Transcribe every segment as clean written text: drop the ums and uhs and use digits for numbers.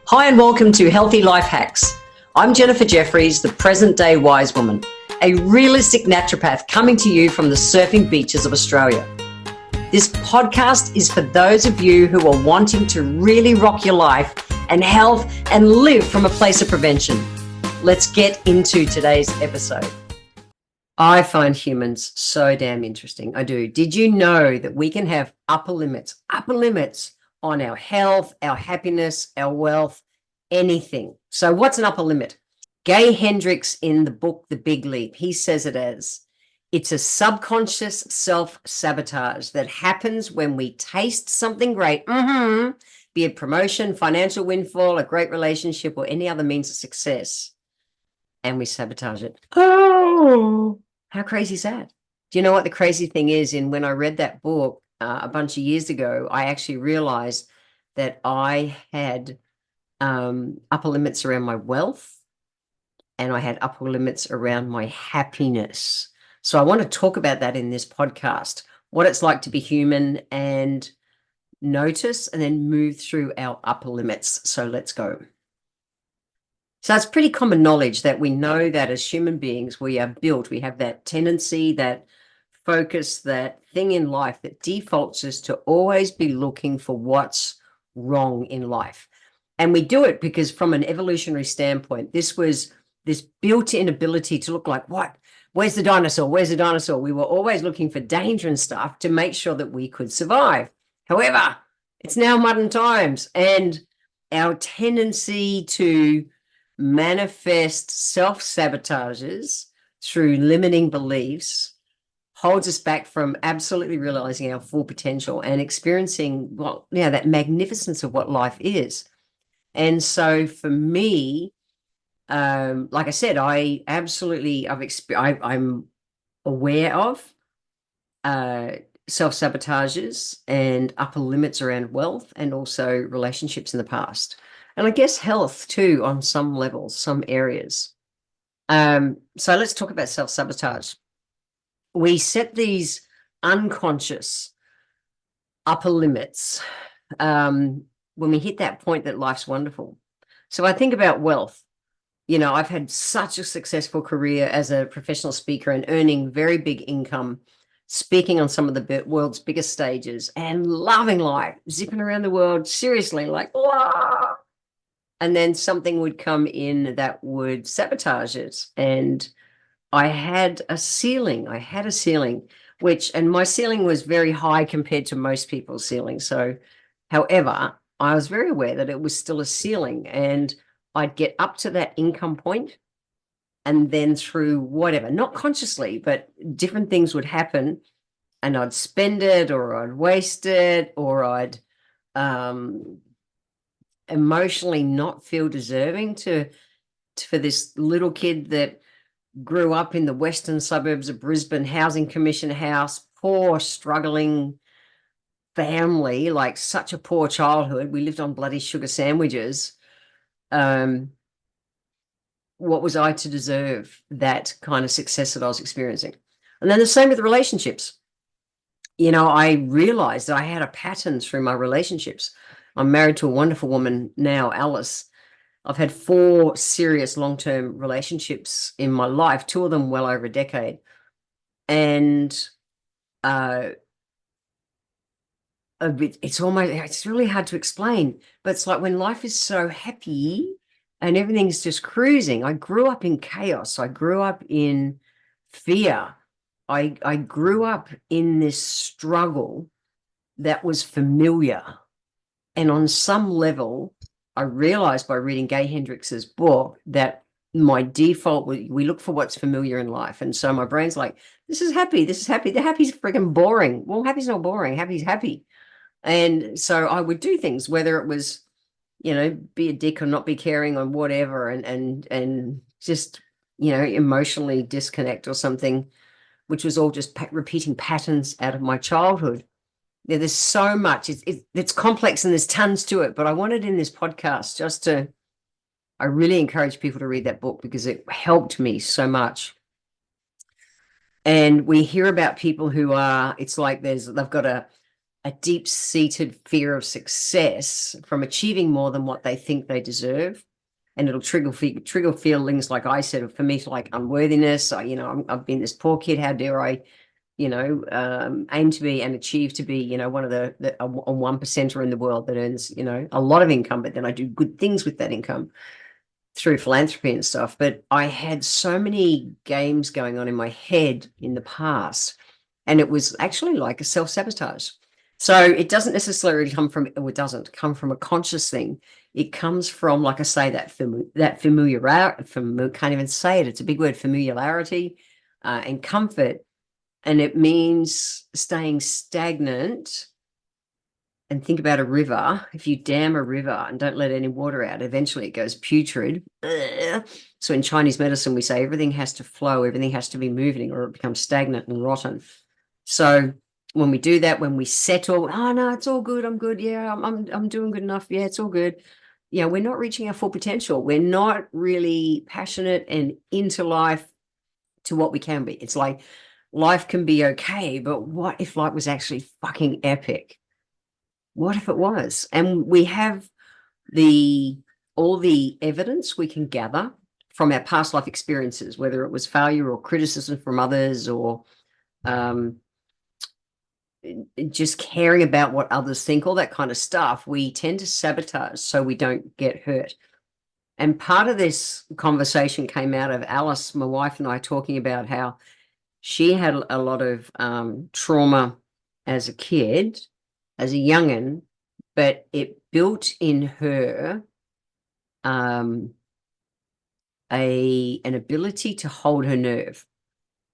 Hi and welcome to Healthy Life Hacks. I'm Jennifer Jefferies, the present-day wise woman, a realistic naturopath coming to you from the surfing beaches of Australia. This podcast is for those of you who are wanting to really rock your life and health and live from a place of prevention. Let's get into today's episode. I find humans so damn interesting. I do. Did you know that we can have upper limits on our health, our happiness, our wealth, anything? So what's an upper limit? Gay Hendricks in the book, The Big Leap, he says it as, it's a subconscious self-sabotage that happens when we taste something great, be it promotion, financial windfall, a great relationship, or any other means of success, and we sabotage it. Oh, how crazy is that? Do you know what the crazy thing is? When I read that book a bunch of years ago, I actually realized that I had upper limits around my wealth and I had upper limits around my happiness. So I want to talk about that in this podcast, what it's like to be human and notice and then move through our upper limits. So let's go. So it's pretty common knowledge that we know that as human beings, we are built, we have that tendency, that focus, that thing in life that defaults us to always be looking for what's wrong in life. And we do it because from an evolutionary standpoint, this was this built-in ability to look like, what? Where's the dinosaur? Where's the dinosaur? We were always looking for danger and stuff to make sure that we could survive. However, it's now modern times, and our tendency to manifest self-sabotages through limiting beliefs holds us back from absolutely realizing our full potential and experiencing that magnificence of what life is. And so for me, like I said, I'm aware of self-sabotages and upper limits around wealth and also relationships in the past. And I guess health too, on some levels, some areas. So let's talk about self-sabotage. We set these unconscious upper limits when we hit that point that life's wonderful. So I think about wealth. You know, I've had such a successful career as a professional speaker and earning very big income, speaking on some of the world's biggest stages and loving life, zipping around the world, seriously, like, wow. And then something would come in that would sabotage it. And I had a ceiling, and my ceiling was very high compared to most people's ceiling. So, however, I was very aware that it was still a ceiling, and I'd get up to that income point, and then through whatever, not consciously, but different things would happen, and I'd spend it, or I'd waste it, or I'd emotionally not feel deserving for this little kid that grew up in the western suburbs of Brisbane, housing commission house, poor, struggling family, like such a poor childhood. We lived on bloody sugar sandwiches. What was I to deserve that kind of success that I was experiencing? And then the same with relationships. You know, I realized that I had a pattern through my relationships. I'm married to a wonderful woman now, Alice. I've had 4 serious long-term relationships in my life, 2 of them well over a decade. And it's really hard to explain, but it's like when life is so happy and everything's just cruising. I grew up in chaos. I grew up in fear. I grew up in this struggle that was familiar. And on some level, I realized by reading Gay Hendricks's book that my default, we look for what's familiar in life. And so my brain's like, this is happy. The happy's freaking boring. Well, happy's not boring. Happy's happy. And so I would do things, whether it was, you know, be a dick or not be caring or whatever, and just, you know, emotionally disconnect or something, which was all just repeating patterns out of my childhood. There's so much. It's complex and there's tons to it, but I wanted in this podcast I really encourage people to read that book because it helped me so much. And we hear about people who are, it's like they've got a deep-seated fear of success from achieving more than what they think they deserve. And it'll trigger feelings, like I said, for me, like unworthiness. I've been this poor kid. How dare I, aim to be and achieve to be, one of a 1%er in the world that earns, a lot of income, but then I do good things with that income through philanthropy and stuff. But I had so many games going on in my head in the past, and it was actually like a self-sabotage. So it doesn't necessarily come from, or it doesn't come from a conscious thing. It comes from, like I say, that familiarity, can't even say it. It's a big word, familiarity and comfort. And it means staying stagnant. And think about a river. If you dam a river and don't let any water out, eventually it goes putrid. So in Chinese medicine, we say everything has to flow, everything has to be moving, or it becomes stagnant and rotten. So when we do that, when we settle, oh no, it's all good, I'm good, yeah, I'm doing good enough, yeah, it's all good. Yeah, we're not reaching our full potential. We're not really passionate and into life to what we can be. It's like life can be okay, but what if life was actually fucking epic? What if it was? And we have all the evidence we can gather from our past life experiences, whether it was failure or criticism from others, or just caring about what others think, all that kind of stuff. We tend to sabotage so we don't get hurt. And part of this conversation came out of Alice, my wife, and I talking about how she had a lot of trauma as a kid, as a young'un, but it built in her an ability to hold her nerve.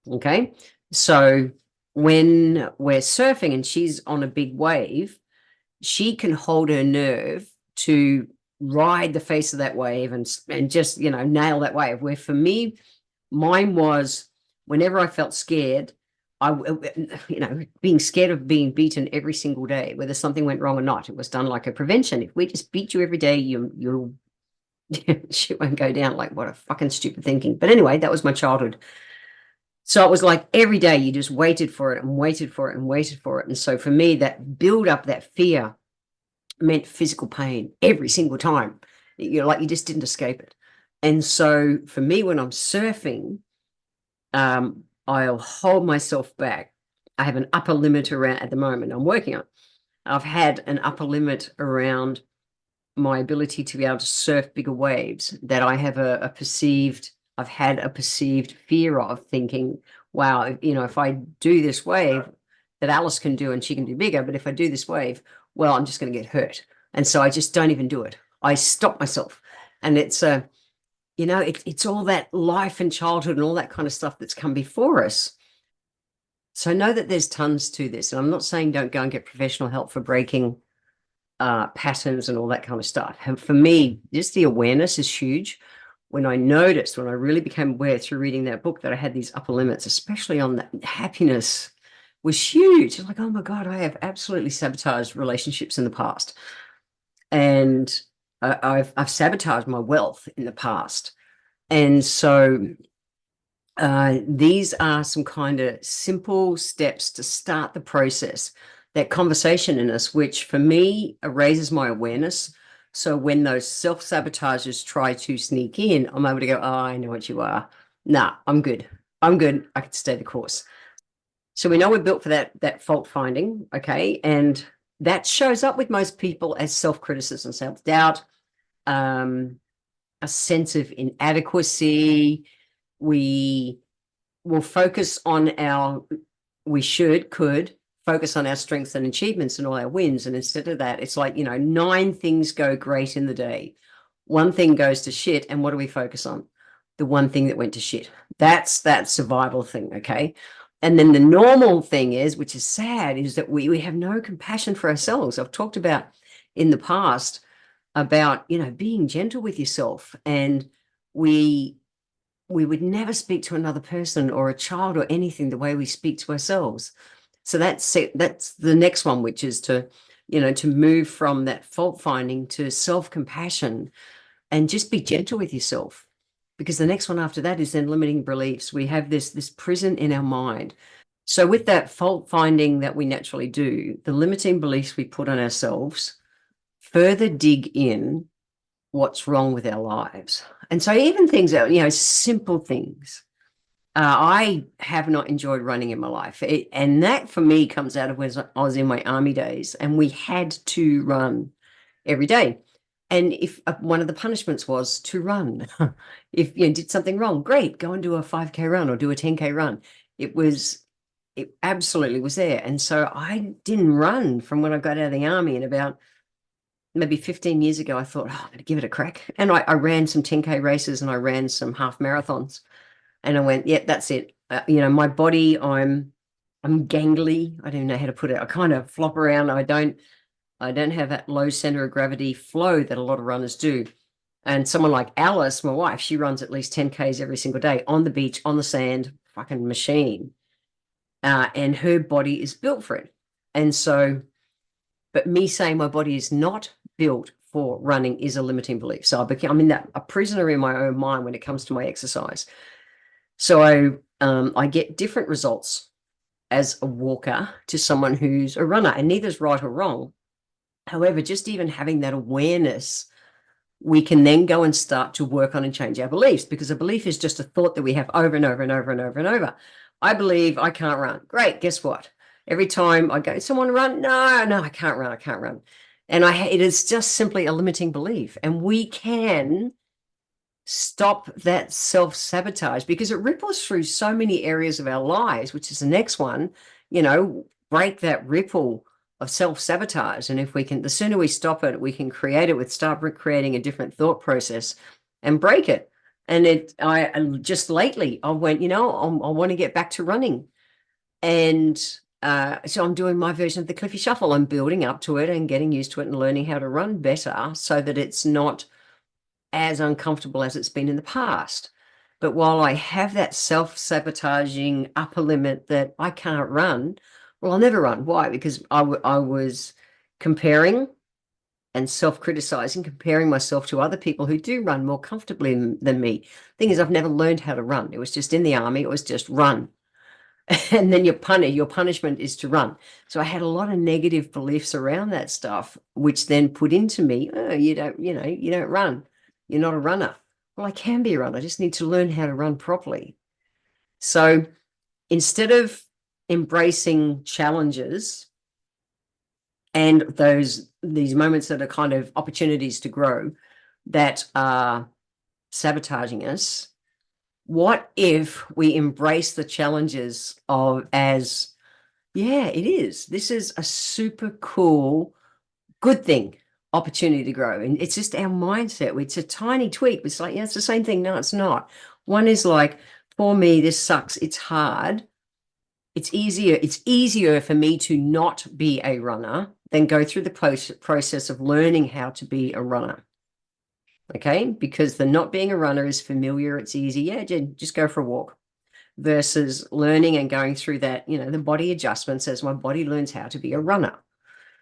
Okay, so when we're surfing and she's on a big wave, she can hold her nerve to ride the face of that wave and just nail that wave. Where for me, mine was whenever I felt scared, being scared of being beaten every single day, whether something went wrong or not. It was done like a prevention. If we just beat you every day, you'll shit won't go down. Like, what a fucking stupid thinking. But anyway, that was my childhood. So it was like every day you just waited for it and waited for it and waited for it. And so for me, that build up, that fear meant physical pain every single time. Like you just didn't escape it. And so for me, when I'm surfing, I'll hold myself back. I have an upper limit around, at the moment I'm working on. I've had an upper limit around my ability to be able to surf bigger waves, that I have I've had a perceived fear of, thinking, wow, if I do this wave that Alice can do and she can do bigger, but if I do this wave, well, I'm just going to get hurt. And so I just don't even do it. I stop myself. And it's it's all that life and childhood and all that kind of stuff that's come before us. So I know that there's tons to this. And I'm not saying don't go and get professional help for breaking patterns and all that kind of stuff. And for me, just the awareness is huge. When I really became aware through reading that book that I had these upper limits, especially on that happiness, was huge. It's like, oh my God, I have absolutely sabotaged relationships in the past. And I've sabotaged my wealth in the past. And so these are some kind of simple steps to start the process, that conversation in us, which for me raises my awareness. So when those self-sabotagers try to sneak in, I'm able to go, oh, I know what you are. Nah, I'm good. I can stay the course. So we know we're built for that fault finding, okay? And that shows up with most people as self-criticism, self-doubt, a sense of inadequacy. We will focus on could focus on our strengths and achievements and all our wins. And instead of that, it's like, 9 things go great in the day. One thing goes to shit. And what do we focus on? The one thing that went to shit. That's that survival thing, okay? And then the normal thing is, which is sad, is that we have no compassion for ourselves. I've talked about in the past about, being gentle with yourself. And we would never speak to another person or a child or anything the way we speak to ourselves. So that's the next one, which is to move from that fault finding to self-compassion and just be gentle with yourself. Because the next one after that is then limiting beliefs. We have this prison in our mind. So with that fault finding that we naturally do, the limiting beliefs we put on ourselves further dig in what's wrong with our lives. And so even things that, simple things. I have not enjoyed running in my life. And that for me comes out of when I was in my army days and we had to run every day. And if one of the punishments was to run, if you did something wrong, great, go and do a 5K run or do a 10K run. It absolutely was there. And so I didn't run from when I got out of the army. And about maybe 15 years ago, I thought, I'm going to give it a crack. And I ran some 10K races and I ran some half marathons. And I went, yeah, that's it. My body, I'm gangly. I don't know how to put it. I kind of flop around. I don't have that low center of gravity flow that a lot of runners do. And someone like Alice, my wife, she runs at least 10Ks every single day on the beach, on the sand, fucking machine. And her body is built for it. And so, but me saying my body is not built for running is a limiting belief. So I'm in a prisoner in my own mind when it comes to my exercise. So I get different results as a walker to someone who's a runner, and neither's right or wrong. However, just even having that awareness, we can then go and start to work on and change our beliefs, because a belief is just a thought that we have over and over and over and over and over. I believe I can't run. Great. Guess what? Every time I go, someone run? No, I can't run. I can't run. And it is just simply a limiting belief. And we can stop that self-sabotage because it ripples through so many areas of our lives, which is the next one, break that ripple of self-sabotage. And if we can, the sooner we stop it, we can create it start creating a different thought process and break it. And I just lately, I went, I want to get back to running. And so I'm doing my version of the Cliffy Shuffle. I'm building up to it and getting used to it and learning how to run better so that it's not as uncomfortable as it's been in the past. But while I have that self-sabotaging upper limit that I can't run, well, I'll never run. Why? Because I was comparing and self-criticizing, comparing myself to other people who do run more comfortably than me. Thing is, I've never learned how to run. It was just in the army. It was just run. And then your punishment is to run. So I had a lot of negative beliefs around that stuff, which then put into me, oh, you don't run. You're not a runner. Well, I can be a runner. I just need to learn how to run properly. So instead of embracing challenges and these moments that are kind of opportunities to grow that are sabotaging us, what if we embrace the challenges this is a super cool, good thing, opportunity to grow. And it's just our mindset. It's a tiny tweak. It's like, yeah, it's the same thing. No, it's not. One is like, for me, this sucks. It's hard. It's easier for me to not be a runner than go through the process of learning how to be a runner. Okay, because the not being a runner is familiar. It's easy. Yeah, just go for a walk. Versus learning and going through that, the body adjustments as my body learns how to be a runner.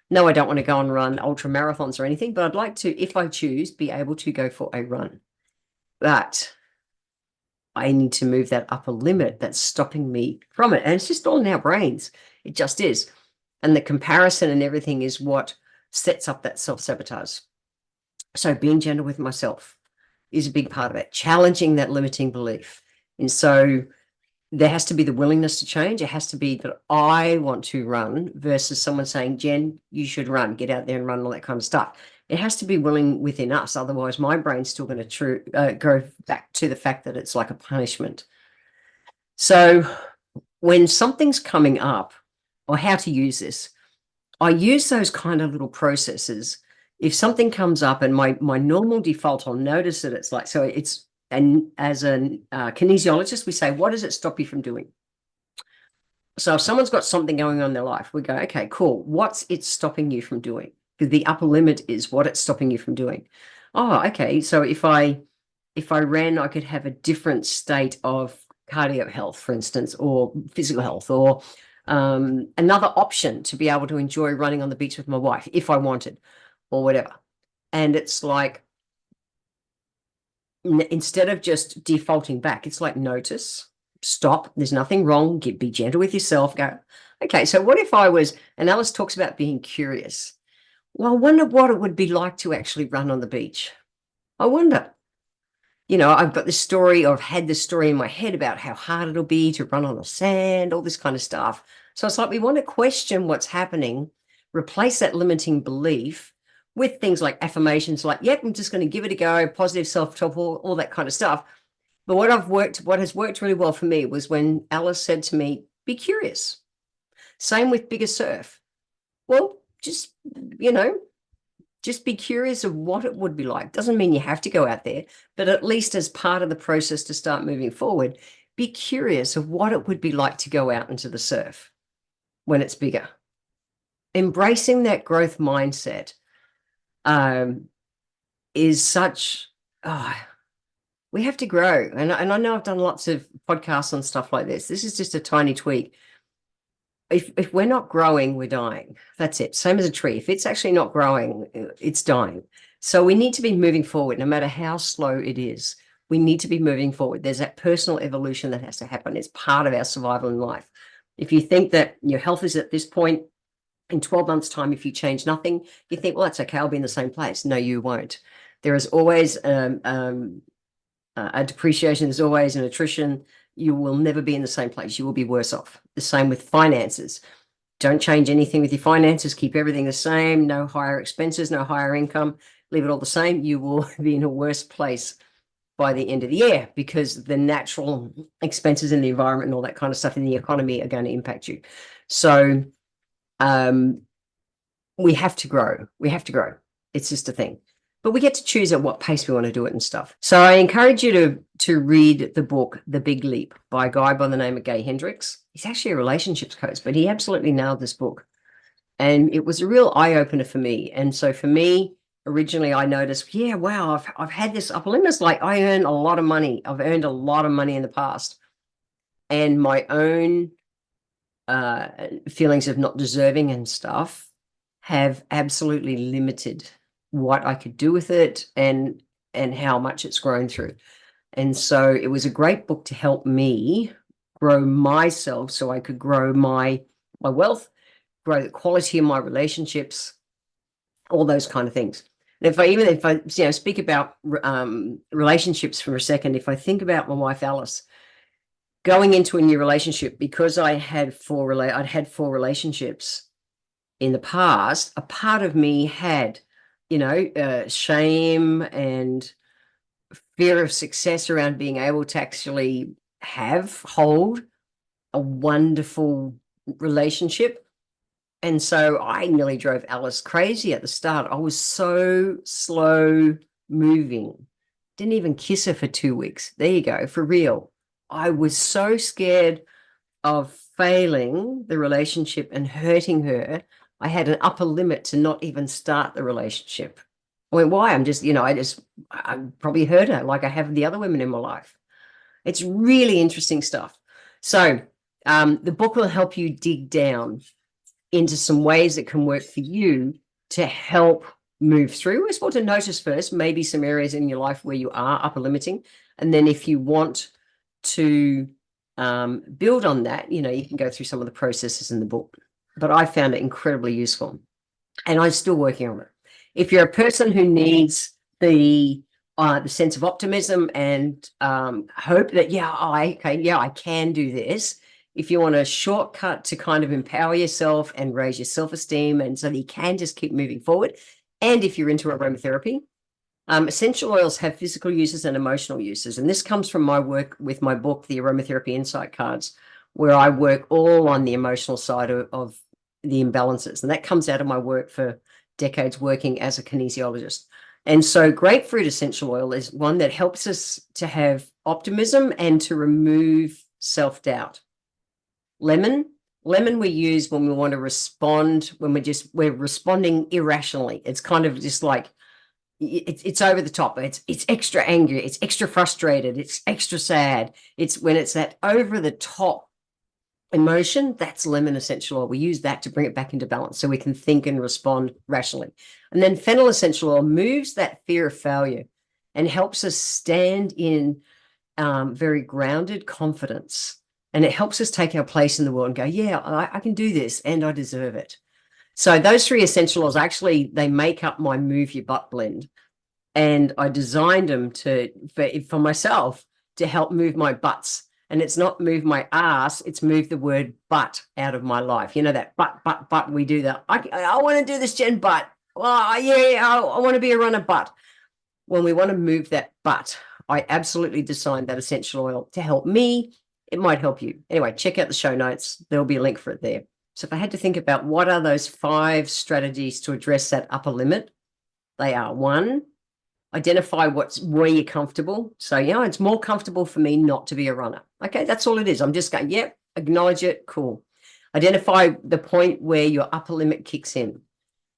No, I don't want to go and run ultra marathons or anything, but I'd like to, if I choose, be able to go for a run. But I need to move that upper limit that's stopping me from it. And it's just all in our brains. It just is. And the comparison and everything is what sets up that self-sabotage. So being gentle with myself is a big part of it, challenging that limiting belief. And so there has to be the willingness to change. It has to be that I want to run versus someone saying, Jen, you should run, get out there and run, all that kind of stuff. It has to be willing within us. Otherwise, my brain's still going to go back to the fact that it's like a punishment. So when something's coming up, or how to use this, I use those kind of little processes. If something comes up and my normal default, I'll notice that it's like, so it's, and as a kinesiologist, we say, what does it stop you from doing? So if someone's got something going on in their life, we go, okay, cool. What's it stopping you from doing? Because the upper limit is what it's stopping you from doing. Oh, okay. So if I ran, I could have a different state of cardio health, for instance, or physical health, or another option to be able to enjoy running on the beach with my wife if I wanted, or whatever. And it's like, instead of just defaulting back, it's like notice, stop. There's nothing wrong. Be gentle with yourself. Go, okay, so what if I was, and Alice talks about being curious. Well, I wonder what it would be like to actually run on the beach. I wonder. I've got this story, or I've had this story in my head about how hard it'll be to run on the sand, all this kind of stuff. So it's like we want to question what's happening, replace that limiting belief with things like affirmations like, yep, I'm just going to give it a go, positive self-talk, all that kind of stuff. But what has worked really well for me was when Alice said to me, be curious. Same with bigger surf. Well, just be curious of what it would be like. Doesn't mean you have to go out there, but at least as part of the process to start moving forward, be curious of what it would be like to go out into the surf when it's bigger. Embracing that growth mindset is such, we have to grow. And I know I've done lots of podcasts on stuff like this. This is just a tiny tweak. If we're not growing, we're dying. That's it. Same as a tree. If it's actually not growing, it's dying. So we need to be moving forward, no matter how slow it is. We need to be moving forward. There's that personal evolution that has to happen. It's part of our survival in life. If you think that your health is at this point, in 12 months' time, if you change nothing, you think, well, that's okay, I'll be in the same place. No, you won't. There is always a depreciation. There's always an attrition. You will never be in the same place. You will be worse off. The same with finances. Don't change anything with your finances. Keep everything the same. No higher expenses, no higher income. Leave it all the same. You will be in a worse place by the end of the year, because the natural expenses in the environment and all that kind of stuff in the economy are going to impact you. So we have to grow. We have to grow. It's just a thing. But we get to choose at what pace we want to do it and stuff. So I encourage you to read the book, The Big Leap, by a guy by the name of Gay Hendricks. He's actually a relationships coach, but he absolutely nailed this book. And it was a real eye-opener for me. And so for me, originally I noticed, yeah, wow, I've had this upper limit. It's like I earn a lot of money. I've earned a lot of money in the past. And my own feelings of not deserving and stuff have absolutely limited what I could do with it and how much it's grown through. And so it was a great book to help me grow myself so I could grow my wealth, grow the quality of my relationships, all those kind of things. And if I speak about relationships for a second, if I think about my wife, Alice, going into a new relationship, because I'd had four relationships in the past, a part of me had, shame and fear of success around being able to actually hold a wonderful relationship. And so I nearly drove Alice crazy at the start. I was so slow moving. Didn't even kiss her for 2 weeks. There you go, for real. I was so scared of failing the relationship and hurting her. I had an upper limit to not even start the relationship. I went, why? I probably hurt her like I have the other women in my life. It's really interesting stuff. So the book will help you dig down into some ways that can work for you to help move through. It's well to notice first, maybe some areas in your life where you are upper limiting. And then if you want to build on that, you can go through some of the processes in the book. But I found it incredibly useful, and I'm still working on it. If you're a person who needs the sense of optimism and hope that, I can do this. If you want a shortcut to kind of empower yourself and raise your self-esteem, and so that you can just keep moving forward. And if you're into aromatherapy, essential oils have physical uses and emotional uses. And this comes from my work with my book, The Aromatherapy Insight Cards, where I work all on the emotional side of the imbalances. And that comes out of my work for decades working as a kinesiologist. And so grapefruit essential oil is one that helps us to have optimism and to remove self-doubt. Lemon we use when we want to respond, when we're responding irrationally. It's kind of just like, it's over the top. It's extra angry. It's extra frustrated. It's extra sad. It's when it's that over the top emotion, that's lemon essential oil. We use that to bring it back into balance so we can think and respond rationally. And then fennel essential oil moves that fear of failure and helps us stand in very grounded confidence. And it helps us take our place in the world and go, yeah, I can do this and I deserve it. So those 3 essential oils, actually, they make up my Move Your Butt blend. And I designed them for myself to help move my butts. And it's not move my ass, it's move the word butt out of my life. You know, that butt, we do that. I want to do this, Jen, butt. Well, yeah, I want to be a runner, butt. When we want to move that butt, I absolutely designed that essential oil to help me. It might help you. Anyway, check out the show notes. There'll be a link for it there. So if I had to think about what are those 5 strategies to address that upper limit, they are: 1, identify where you're comfortable. So, it's more comfortable for me not to be a runner. Okay, that's all it is. I'm just going, yep, acknowledge it, cool. Identify the point where your upper limit kicks in.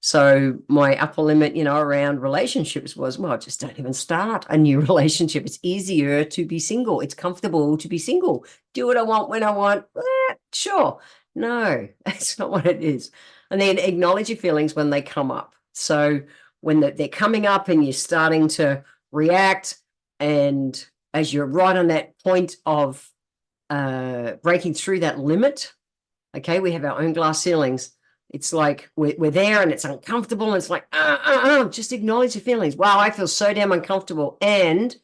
So my upper limit, around relationships was, well, just don't even start a new relationship. It's easier to be single. It's comfortable to be single. Do what I want when I want. Sure. No, that's not what it is. And then acknowledge your feelings when they come up. So when they're coming up and you're starting to react, and as you're right on that point of breaking through that limit, okay, we have our own glass ceilings. It's like we're there and it's uncomfortable. And it's like, just acknowledge your feelings. Wow, I feel so damn uncomfortable. And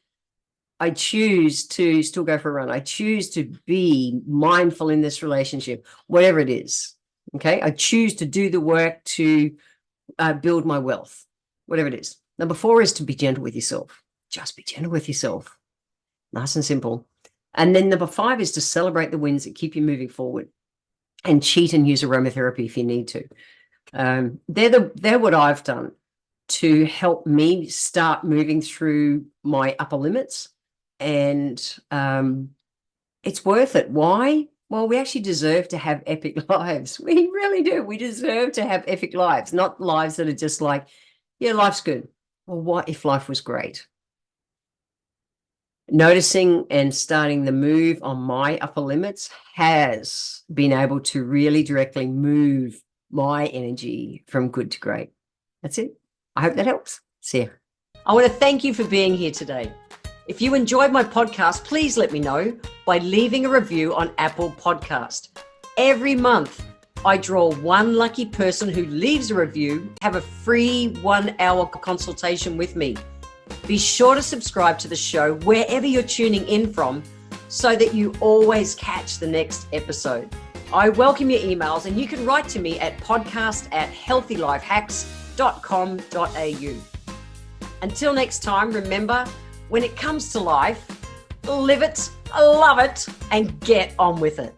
I choose to still go for a run. I choose to be mindful in this relationship, whatever it is. Okay, I choose to do the work to build my wealth, whatever it is. Number 4 is to be gentle with yourself. Just be gentle with yourself. Nice and simple. And then number 5 is to celebrate the wins that keep you moving forward. And cheat and use aromatherapy if you need to. They're what I've done to help me start moving through my upper limits. And it's worth it. Why? Well, we actually deserve to have epic lives. We really do. We deserve to have epic lives, not lives that are just like, yeah, life's good. Well, what if life was great? Noticing and starting the move on my upper limits has been able to really directly move my energy from good to great. That's it. I hope that helps. See you. I want to thank you for being here today. If you enjoyed my podcast, please let me know by leaving a review on Apple Podcast. Every month, I draw one lucky person who leaves a review, have a free 1-hour consultation with me. Be sure to subscribe to the show wherever you're tuning in from so that you always catch the next episode. I welcome your emails, and you can write to me at podcast@healthylifehacks.com.au. Until next time, remember, when it comes to life, live it, love it, and get on with it.